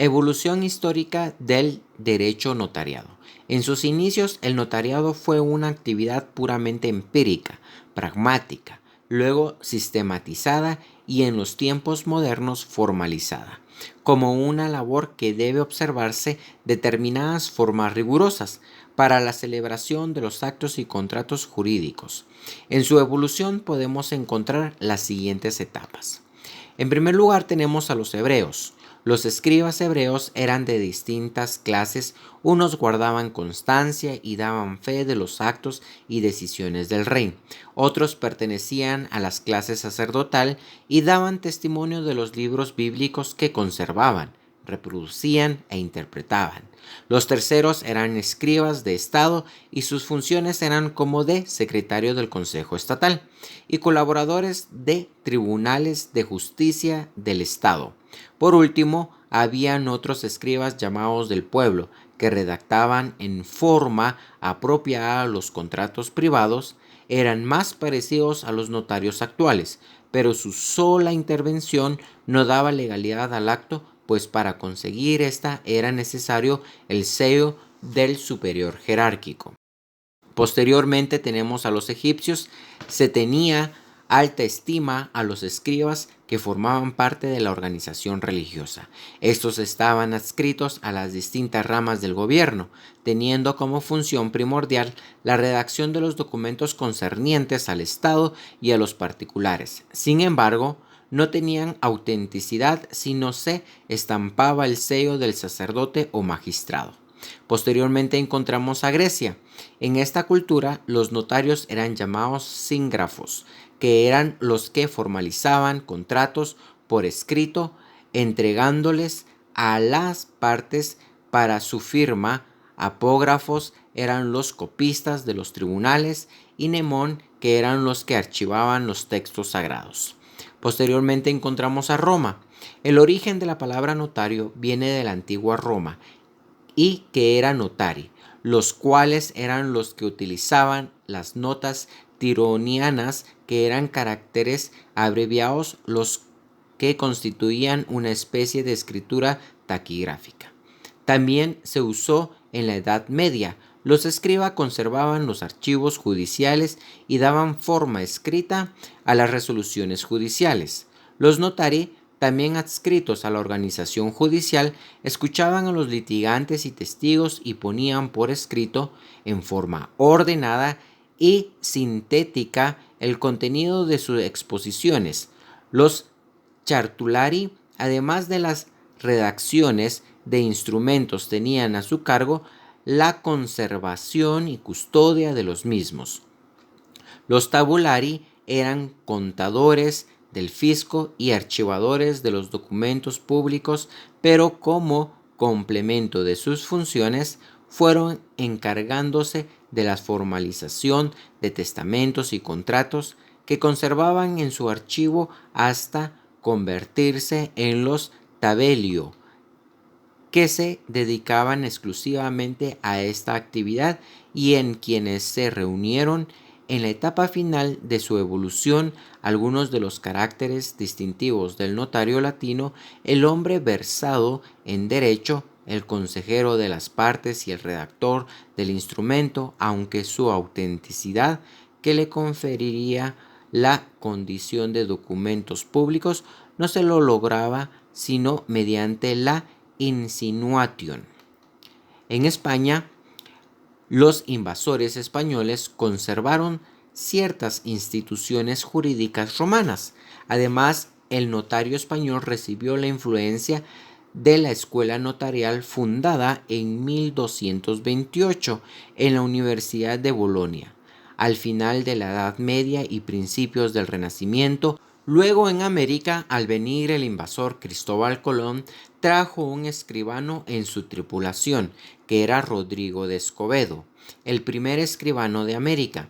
Evolución histórica del derecho notariado. En sus inicios, el notariado fue una actividad puramente empírica, pragmática, luego sistematizada y en los tiempos modernos formalizada, como una labor que debe observarse determinadas formas rigurosas para la celebración de los actos y contratos jurídicos. En su evolución podemos encontrar las siguientes etapas. En primer lugar tenemos a los hebreos. Los escribas hebreos eran de distintas clases, unos guardaban constancia y daban fe de los actos y decisiones del rey, otros pertenecían a las clases sacerdotal y daban testimonio de los libros bíblicos que conservaban, reproducían e interpretaban. Los terceros eran escribas de Estado y sus funciones eran como de secretario del Consejo Estatal y colaboradores de tribunales de justicia del Estado. Por último, habían otros escribas llamados del pueblo que redactaban en forma apropiada los contratos privados, eran más parecidos a los notarios actuales, pero su sola intervención no daba legalidad al acto, pues para conseguir esta era necesario el sello del superior jerárquico. Posteriormente tenemos a los egipcios. Se tenía alta estima a los escribas que formaban parte de la organización religiosa. Estos estaban adscritos a las distintas ramas del gobierno, teniendo como función primordial la redacción de los documentos concernientes al Estado y a los particulares. Sin embargo, no tenían autenticidad si no se estampaba el sello del sacerdote o magistrado. Posteriormente encontramos a Grecia. En esta cultura los notarios eran llamados sígrafos, que eran los que formalizaban contratos por escrito, entregándoles a las partes para su firma. Apógrafos eran los copistas de los tribunales y nemón, que eran los que archivaban los textos sagrados. Posteriormente encontramos a Roma. El origen de la palabra notario viene de la antigua Roma y que era notari, los cuales eran los que utilizaban las notas tironianas, que eran caracteres abreviados, los que constituían una especie de escritura taquigráfica. También se usó en la Edad Media. Los escribas conservaban los archivos judiciales y daban forma escrita a las resoluciones judiciales. Los notari, también adscritos a la organización judicial, escuchaban a los litigantes y testigos y ponían por escrito, en forma ordenada y sintética, el contenido de sus exposiciones. Los chartulari, además de las redacciones de instrumentos, tenían a su cargo la conservación y custodia de los mismos. Los tabulari eran contadores del fisco y archivadores de los documentos públicos, pero como complemento de sus funciones fueron encargándose de la formalización de testamentos y contratos que conservaban en su archivo hasta convertirse en los tabelio, que se dedicaban exclusivamente a esta actividad y en quienes se reunieron en la etapa final de su evolución algunos de los caracteres distintivos del notario latino: el hombre versado en derecho, el consejero de las partes y el redactor del instrumento, aunque su autenticidad, que le conferiría la condición de documentos públicos, no se lo lograba sino mediante la insinuation. En España, los invasores españoles conservaron ciertas instituciones jurídicas romanas. Además, el notario español recibió la influencia de la escuela notarial fundada en 1228 en la Universidad de Bolonia, al final de la Edad Media y principios del Renacimiento. Luego en América, al venir el invasor Cristóbal Colón, trajo un escribano en su tripulación, que era Rodrigo de Escobedo, el primer escribano de América,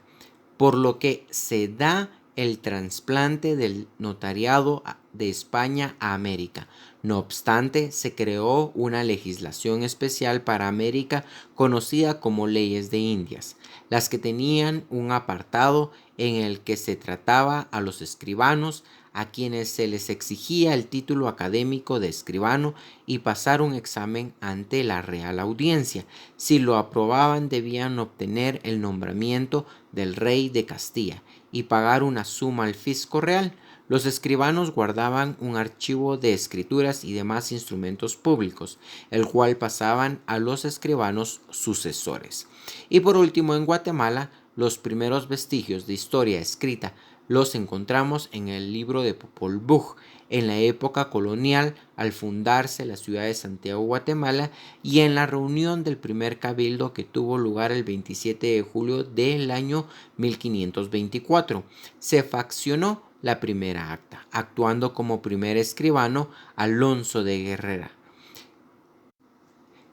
por lo que se da el trasplante del notariado de España a América. No obstante, se creó una legislación especial para América conocida como Leyes de Indias, las que tenían un apartado en el que se trataba a los escribanos, a quienes se les exigía el título académico de escribano y pasar un examen ante la Real Audiencia. Si lo aprobaban, debían obtener el nombramiento del rey de Castilla y pagar una suma al fisco real. Los escribanos guardaban un archivo de escrituras y demás instrumentos públicos, el cual pasaban a los escribanos sucesores. Y por último, en Guatemala, los primeros vestigios de historia escrita los encontramos en el libro de Popol Vuh, en la época colonial, al fundarse la ciudad de Santiago, Guatemala, y en la reunión del primer cabildo que tuvo lugar el 27 de julio del año 1524. Se faccionó la primera acta, actuando como primer escribano Alonso de Guerrera.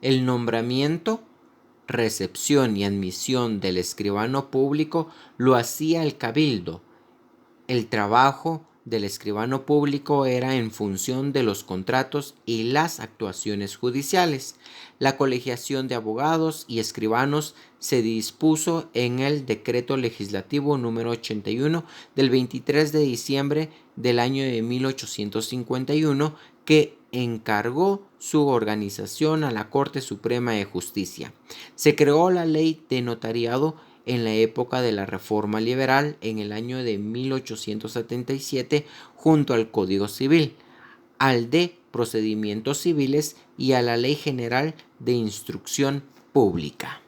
El nombramiento, recepción y admisión del escribano público lo hacía el cabildo. El trabajo del escribano público era en función de los contratos y las actuaciones judiciales. La colegiación de abogados y escribanos se dispuso en el decreto legislativo número 81 del 23 de diciembre del año de 1851, que encargó su organización a la Corte Suprema de Justicia. Se creó la ley de notariado en la época de la Reforma Liberal en el año de 1877 junto al Código Civil, al de Procedimientos Civiles y a la Ley General de Instrucción Pública.